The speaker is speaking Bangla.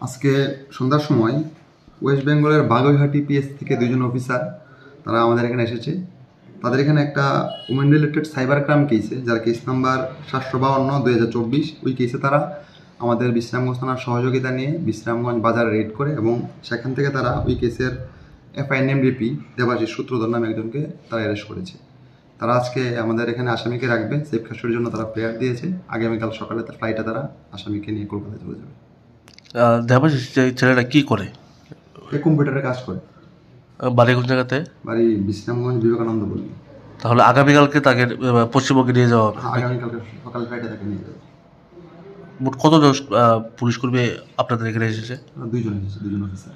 আজকে সন্ধ্যার সময় ওয়েস্ট বেঙ্গলের বাগুইহাটি পিএস থেকে দুজন অফিসার তারা আমাদের এখানে এসেছে। তাদের এখানে একটা উমেন রিলেটেড সাইবার ক্রাইম কেসে, যার কেস নাম্বার 752/2024, ওই কেসে তারা আমাদের বিশ্রামগঞ্জ থানার সহযোগিতা নিয়ে বিশ্রামগঞ্জ বাজার রেড করে এবং সেখান থেকে তারা ওই কেসের এফআইএনএমডিপি দেবাশিস সূত্রধর নামে একজনকে তারা অ্যারেস্ট করেছে। তারা আজকে আমাদের এখানে আসামিকে রাখবে, সেফ কাস্টডির জন্য তারা প্রেয়ার দিয়েছে। আগামীকাল সকালে তার ফ্লাইটে তারা আসামিকে নিয়ে কলকাতায় চলে যাবে। দেবাশিস ছেলেটা কি করে? কম্পিউটারে কাজ করে। বাড়ি কোন জায়গাতে? বাড়ি বিশ্রামগঞ্জ বিবেকানন্দ বললি। তাহলে আগামীকালকে তাকে পশ্চিমবঙ্গে নিয়ে যাওয়া হবে? আগামীকালকে সকাল ফ্লাইটে তাকে নিয়ে যাবে। মোট কতজন পুলিশ কর্মী আপনাদের এখানে এসেছে? দুইজন এসেছে, দুজন অফিসার।